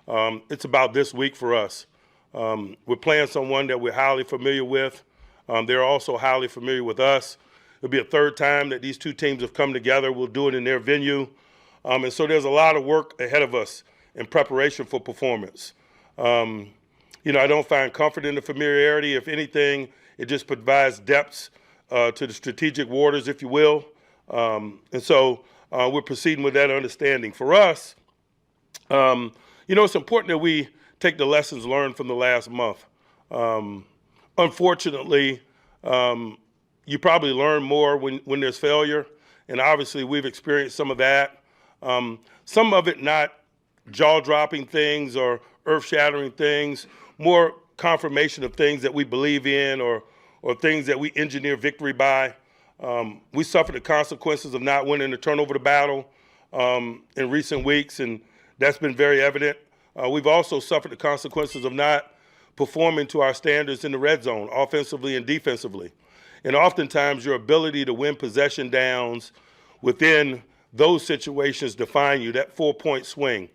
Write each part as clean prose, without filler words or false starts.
It's about this week for us. We're playing someone that we're highly familiar with. They're also highly familiar with us. It'll be a third time that these two teams have come together. We'll do it in their venue. And so there's a lot of work ahead of us in preparation for performance. I don't find comfort in the familiarity. If anything, it just provides depths to the strategic waters, if you will. And so we're proceeding with that understanding. For us, it's important that we take the lessons learned from the last month. Unfortunately, you probably learn more when there's failure, and obviously we've experienced some of that. Some of it not jaw-dropping things or earth-shattering things, more confirmation of things that we believe in or things that we engineer victory by. We suffered the consequences of not winning the turnover to battle in recent weeks, and that's been very evident. We've also suffered the consequences of not performing to our standards in the red zone, offensively and defensively. And oftentimes your ability to win possession downs within those situations define you, that 4-point swing.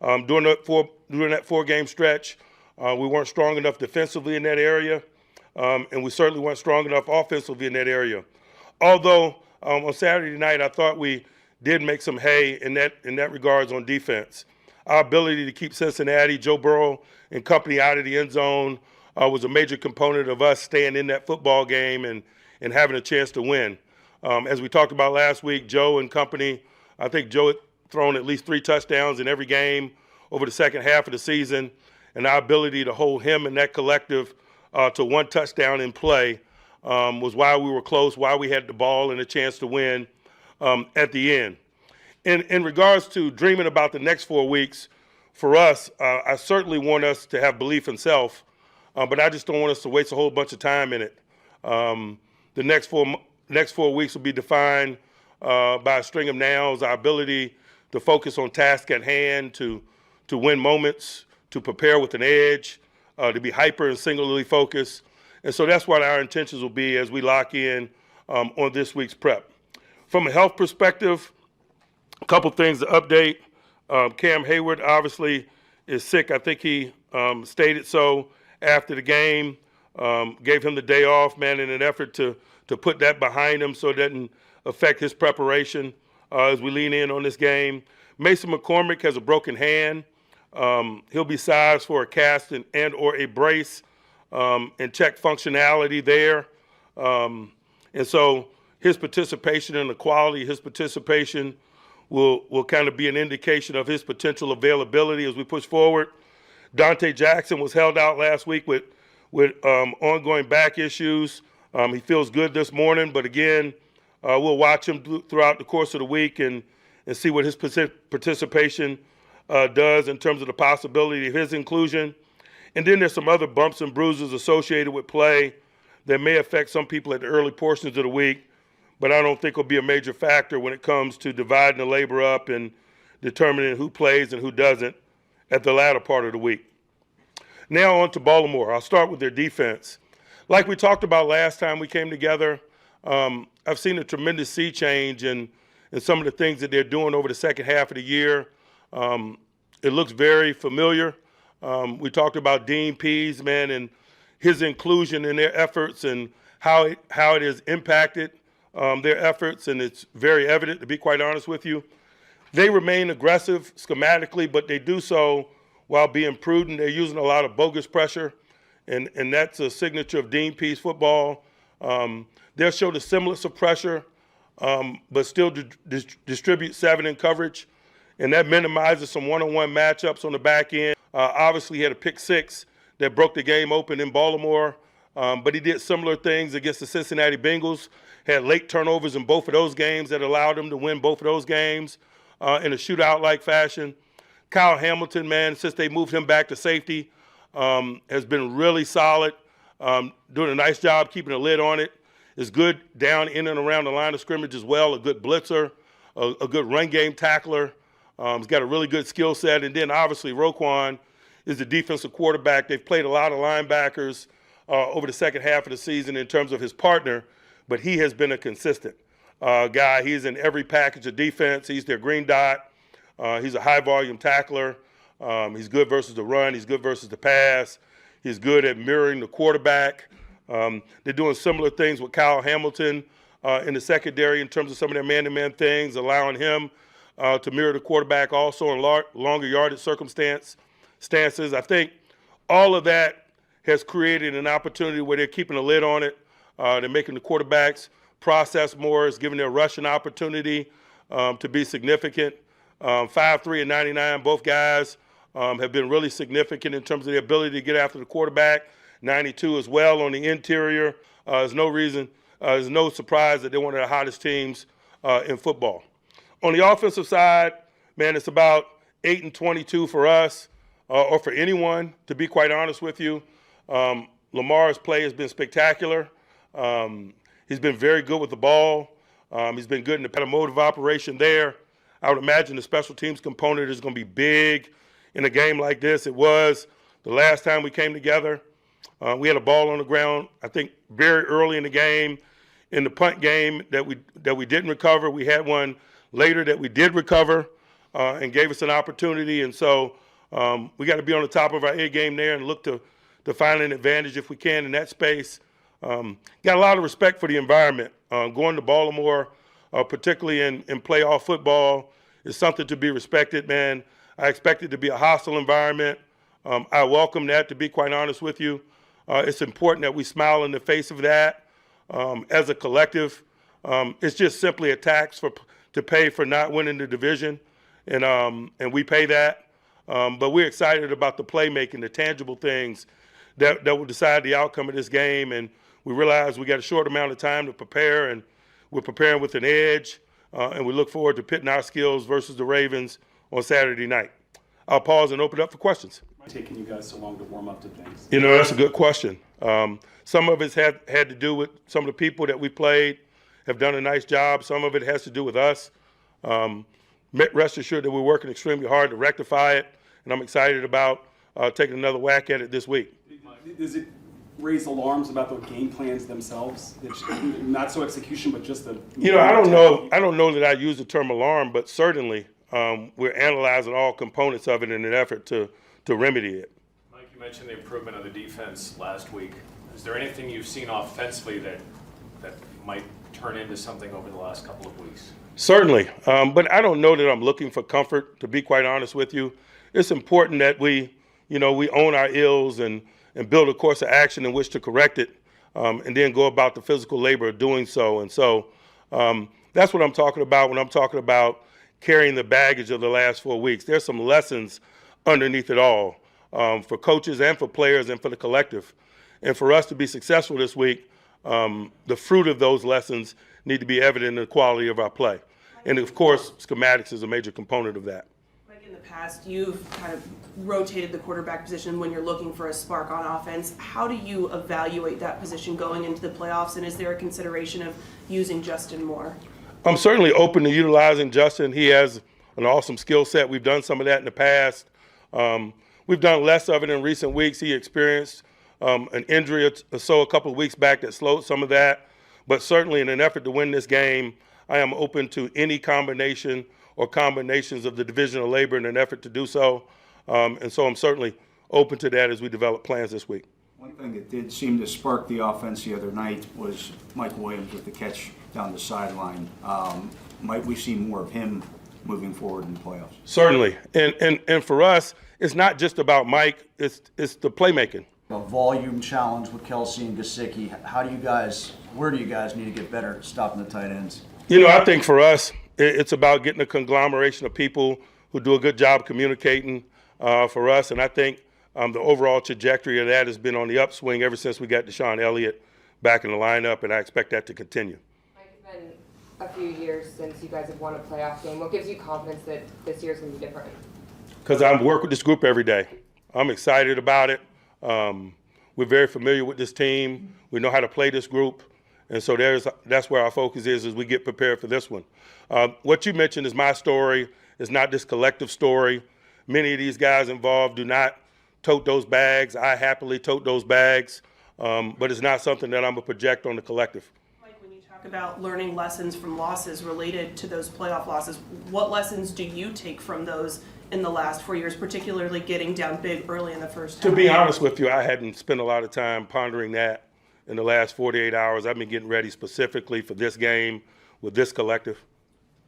During that four-game stretch, we weren't strong enough defensively in that area, and we certainly weren't strong enough offensively in that area. Although on Saturday night, I thought we did make some hay in that regards on defense. Our ability to keep Cincinnati, Joe Burrow, and company out of the end zone was a major component of us staying in that football game and having a chance to win. As we talked about last week, Joe and company, I think Joe had thrown at least 3 touchdowns in every game over the second half of the season, and our ability to hold him and that collective to 1 touchdown in play was why we were close, why we had the ball and a chance to win at the end. In regards to dreaming about the next 4 weeks, for us, I certainly want us to have belief in self, but I just don't want us to waste a whole bunch of time in it. The next four weeks will be defined by a string of nows, our ability to focus on task at hand, to win moments, to prepare with an edge, to be hyper and singularly focused. And so that's what our intentions will be as we lock in on this week's prep. From a health perspective, a couple things to update. Cam Hayward obviously is sick. I think he stated so after the game. Gave him the day off, man, in an effort to put that behind him so it doesn't affect his preparation as we lean in on this game. Mason McCormick has a broken hand. He'll be sized for a cast and or a brace and check functionality there. And so his participation and the quality of his participation will kind of be an indication of his potential availability as we push forward. Dante Jackson was held out last week with ongoing back issues. He feels good this morning, but again, we'll watch him throughout the course of the week and see what his participation does in terms of the possibility of his inclusion. And then there's some other bumps and bruises associated with play that may affect some people at the early portions of the week, but I don't think will be a major factor when it comes to dividing the labor up and determining who plays and who doesn't at the latter part of the week. Now on to Baltimore. I'll start with their defense. Like we talked about last time we came together, I've seen a tremendous sea change in some of the things that they're doing over the second half of the year. It looks very familiar. We talked about Dean Pease, man, and his inclusion in their efforts and how it has impacted their efforts, and it's very evident, to be quite honest with you. They remain aggressive schematically, but they do so while being prudent. They're using a lot of bogus pressure, and that's a signature of Dean Pease football. They'll show the semblance of pressure, but still distribute 7 in coverage, and that minimizes some one-on-one matchups on the back end. Obviously, he had a pick 6 that broke the game open in Baltimore, but he did similar things against the Cincinnati Bengals, had late turnovers in both of those games that allowed him to win both of those games in a shootout-like fashion. Kyle Hamilton, man, since they moved him back to safety, has been really solid, doing a nice job keeping a lid on it. Is good down in and around the line of scrimmage as well, a good blitzer, a good run game tackler. He's got a really good skill set. And then obviously Roquan is the defensive quarterback. They've played a lot of linebackers over the second half of the season in terms of his partner, but he has been a consistent guy. He's in every package of defense. He's their green dot. He's a high-volume tackler. He's good versus the run. He's good versus the pass. He's good at mirroring the quarterback. They're doing similar things with Kyle Hamilton in the secondary in terms of some of their man-to-man things, allowing him to mirror the quarterback also in longer yardage stances. I think all of that has created an opportunity where they're keeping a lid on it. They're making the quarterbacks process more. It's giving their rushing opportunity to be significant. 5'3" and 99, both guys have been really significant in terms of their ability to get after the quarterback. 92 as well on the interior. There's no reason, there's no surprise that they're one of the hottest teams in football. On the offensive side, man, it's about 8-22 for us or for anyone, to be quite honest with you. Lamar's play has been spectacular. He's been very good with the ball. He's been good in the motive operation there. I would imagine the special teams component is going to be big in a game like this. It was the last time we came together. We had a ball on the ground, I think, very early in the game. In the punt game that we didn't recover, we had one later that we did recover and gave us an opportunity. And so we got to be on the top of our A game there and look to find an advantage if we can in that space. Got a lot of respect for the environment. Going to Baltimore, particularly in playoff football, is something to be respected, man. I expect it to be a hostile environment. I welcome that, to be quite honest with you. It's important that we smile in the face of that as a collective. It's just simply a tax to pay for not winning the division, and we pay that. But we're excited about the playmaking, the tangible things that will decide the outcome of this game. And we realize we got a short amount of time to prepare, and we're preparing with an edge. And we look forward to pitting our skills versus the Ravens on Saturday night. I'll pause and open it up for questions. Taking you guys so long to warm up to things? You know, that's a good question. Some of it's had to do with some of the people that we played have done a nice job. Some of it has to do with us. Rest assured that we're working extremely hard to rectify it, and I'm excited about taking another whack at it this week. Does it raise alarms about the game plans themselves? It's not so execution, but just the... You know, I don't know that I use the term alarm, but certainly we're analyzing all components of it in an effort to remedy it. Mike, you mentioned the improvement of the defense last week. Is there anything you've seen offensively that might turn into something over the last couple of weeks? Certainly, but I don't know that I'm looking for comfort, to be quite honest with you. It's important that we own our ills and build a course of action in which to correct it, and then go about the physical labor of doing so. And so that's what I'm talking about when I'm talking about carrying the baggage of the last 4 weeks. There's some lessons underneath it all for coaches and for players and for the collective. And for us to be successful this week, the fruit of those lessons need to be evident in the quality of our play. And of course, schematics is a major component of that. Mike, in the past, you've kind of rotated the quarterback position when you're looking for a spark on offense. How do you evaluate that position going into the playoffs, and is there a consideration of using Justin more? I'm certainly open to utilizing Justin. He has an awesome skill set. We've done some of that in the past. We've done less of it in recent weeks. He experienced an injury or so a couple of weeks back that slowed some of that. But certainly in an effort to win this game, I am open to any combination or combinations of the division of labor in an effort to do so. And so I'm certainly open to that as we develop plans this week. One thing that did seem to spark the offense the other night was Mike Williams with the catch down the sideline. Might we see more of him moving forward in the playoffs? Certainly. And for us, it's not just about Mike, it's the playmaking. A volume challenge with Kelsey and Gesicki. Where do you guys need to get better at stopping the tight ends? You know, I think for us, it's about getting a conglomeration of people who do a good job communicating for us. And I think the overall trajectory of that has been on the upswing ever since we got Deshaun Elliott back in the lineup, and I expect that to continue. Mike, it's been a few years since you guys have won a playoff game. What gives you confidence that this year's going to be different? Because I work with this group every day. I'm excited about it. We're very familiar with this team. We know how to play this group. And so that's where our focus is as we get prepared for this one. What you mentioned is my story. It's not this collective story. Many of these guys involved do not tote those bags. I happily tote those bags. But it's not something that I'm going to project on the collective. Mike, when you talk about learning lessons from losses related to those playoff losses, what lessons do you take from those in the last 4 years, particularly getting down big early in the first To half? be honest with you, I hadn't spent a lot of time pondering that in the last 48 hours. I've been getting ready specifically for this game with this collective.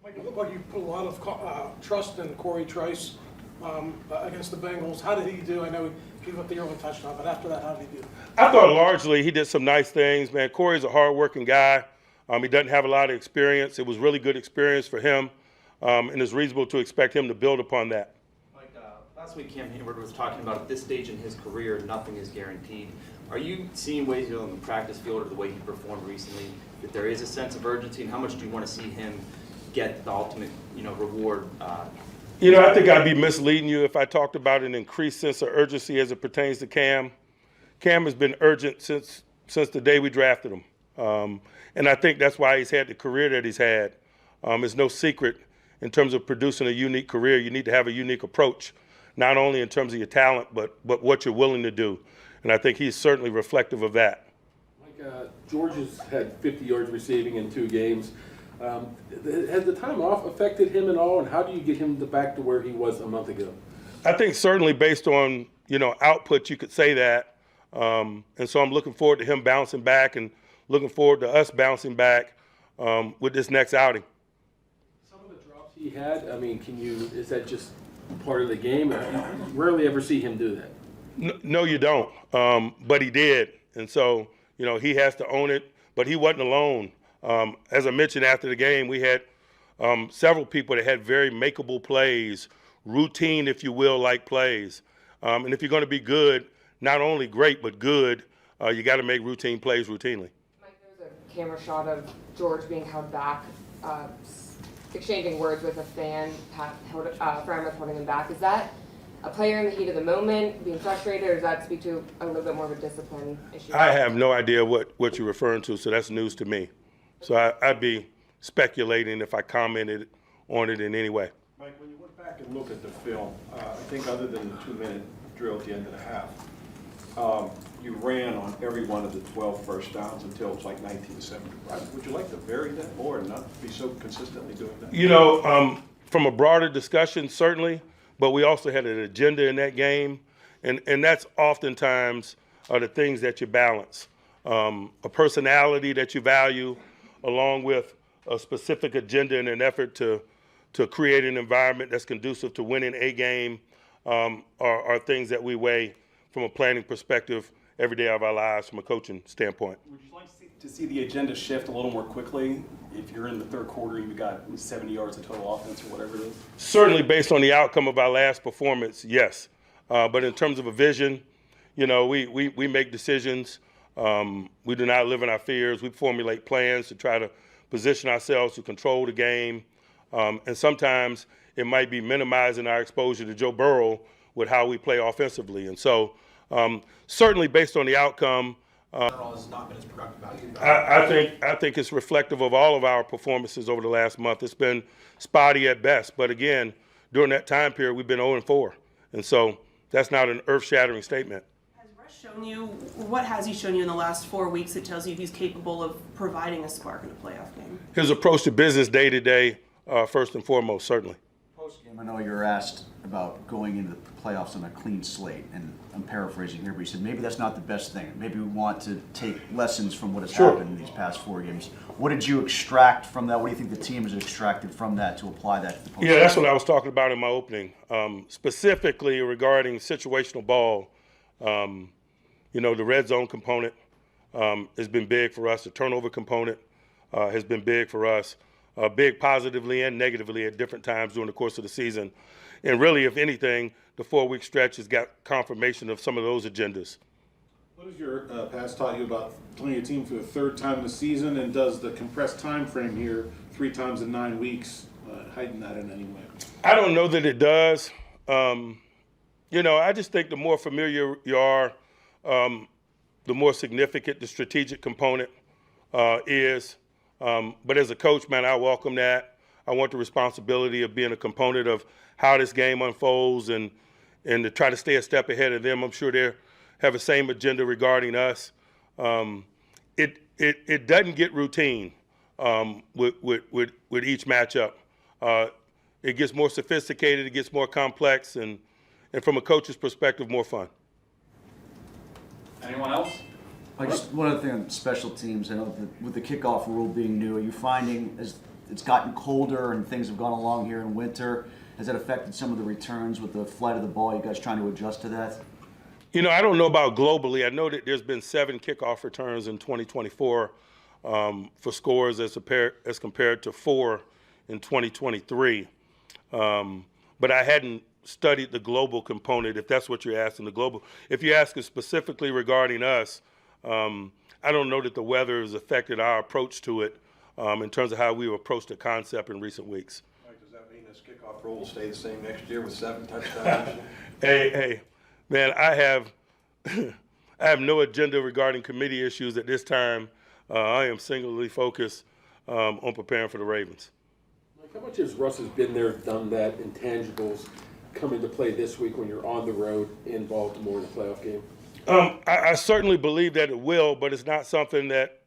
Mike, it looked like you put a lot of trust in Corey Trice against the Bengals. How did he do? I know he gave up the early touchdown, but after that, how did he do? I thought largely he did some nice things, man. Corey's a hard-working guy. He doesn't have a lot of experience. It was really good experience for him, and it's reasonable to expect him to build upon that. Like last week, Cam Hayward was talking about at this stage in his career, nothing is guaranteed. Are you seeing ways on the practice field or the way he performed recently that there is a sense of urgency, and how much do you want to see him get the ultimate, reward? I think I'd be misleading you if I talked about an increased sense of urgency as it pertains to Cam. Cam has been urgent since the day we drafted him. And I think that's why he's had the career that he's had. It's no secret in terms of producing a unique career. You need to have a unique approach, not only in terms of your talent, but what you're willing to do. And I think he's certainly reflective of that. Mike, George has had 50 yards receiving in 2 games. Has the time off affected him at all, and how do you get him back to where he was a month ago? I think certainly based on, output, you could say that. And so I'm looking forward to him bouncing back and looking forward to us bouncing back with this next outing. Some of the drops he had, is that just part of the game? You rarely ever see him do that. No, you don't. But he did. And so, he has to own it. But he wasn't alone. As I mentioned after the game, we had several people that had very makeable plays, routine, if you will, like plays. And if you're going to be good, not only great, but good, you got to make routine plays routinely. Mike, there's a camera shot of George being held back, exchanging words with a fan, Frameth holding him back. Is that a player in the heat of the moment, being frustrated, or does that speak to a little bit more of a discipline issue? I have no idea what you're referring to, so that's news to me. So I'd be speculating if I commented on it in any way. Mike, when you went back and look at the film, I think other than the 2-minute drill at the end of the half, you ran on every one of the 12 first downs until it's like 19-7. Would you like to vary that more and not be so consistently doing that? From a broader discussion, certainly, but we also had an agenda in that game, and that's oftentimes the things that you balance. A personality that you value, along with a specific agenda in an effort to create an environment that's conducive to winning a game, are things that we weigh from a planning perspective every day of our lives from a coaching standpoint. Would you like to see the agenda shift a little more quickly? If you're in the third quarter, you've got 70 yards of total offense or whatever it is? Certainly based on the outcome of our last performance, yes. But in terms of a vision, we make decisions. We do not live in our fears. We formulate plans to try to position ourselves to control the game. And sometimes it might be minimizing our exposure to Joe Burrow with how we play offensively. And so certainly based on the outcome, Has not been as productive I think it's reflective of all of our performances over the last month. It's been spotty at best. But again, during that time period, we've been 0-4. And so that's not an earth-shattering statement. What has he shown you in the last 4 weeks that tells you he's capable of providing a spark in a playoff game? His approach to business day to day, first and foremost, certainly. Post-game, I know you were asked about going into the playoffs on a clean slate, and I'm paraphrasing here, but you said maybe that's not the best thing. Maybe we want to take lessons from what has happened in these past 4 games. What did you extract from that? What do you think the team has extracted from that to apply that to the postseason? Yeah, that's what I was talking about in my opening, specifically regarding situational ball. The red zone component has been big for us. The turnover component has been big for us, big positively and negatively at different times during the course of the season. And really, if anything, the 4-week stretch has got confirmation of some of those agendas. What has your past taught you about playing a team for the 3rd time in the season, and does the compressed time frame here, 3 times in 9 weeks, heighten that in any way? I don't know that it does. I just think the more familiar you are, the more significant the strategic component is. But as a coach, man, I welcome that. I want the responsibility of being a component of how this game unfolds and to try to stay a step ahead of them. I'm sure they have the same agenda regarding us. It doesn't get routine with each matchup. it gets more sophisticated, it gets more complex, and from a coach's perspective, more fun. Anyone else? Just one other thing on special teams. I know that with the kickoff rule being new, are you finding as it's gotten colder and things have gone along here in winter, has that affected some of the returns with the flight of the ball? You guys trying to adjust to that? You know, I don't know about globally. I know that there's been 7 kickoff returns in 2024 for scores as compared to 4 in 2023. But I hadn't studied the global component, if that's what you're asking, the global. If you're asking specifically regarding us, I don't know that the weather has affected our approach to it in terms of how we approached the concept in recent weeks. Mike, does that mean this kickoff rule will stay the same next year with 7 touchdowns? Hey, man, I have no agenda regarding committee issues at this time. I am singularly focused on preparing for the Ravens. Like, how much has Russ has been there, done that, intangibles come into play this week when you're on the road in Baltimore in a playoff game? I certainly believe that it will, but it's not something that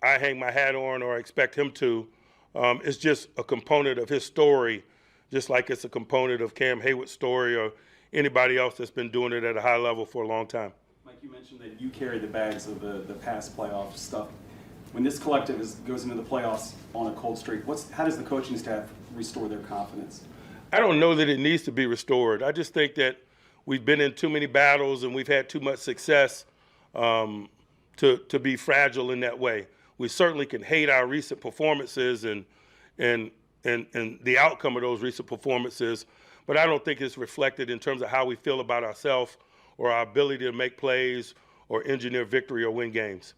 I hang my hat on or expect him to. It's just a component of his story, just like it's a component of Cam Haywood's story or anybody else that's been doing it at a high level for a long time. Mike, you mentioned that you carry the bags of the past playoff stuff. When this collective goes into the playoffs on a cold streak, how does the coaching staff restore their confidence? I don't know that it needs to be restored. I just think that we've been in too many battles and we've had too much success to be fragile in that way. We certainly can hate our recent performances and the outcome of those recent performances, but I don't think it's reflected in terms of how we feel about ourselves or our ability to make plays or engineer victory or win games.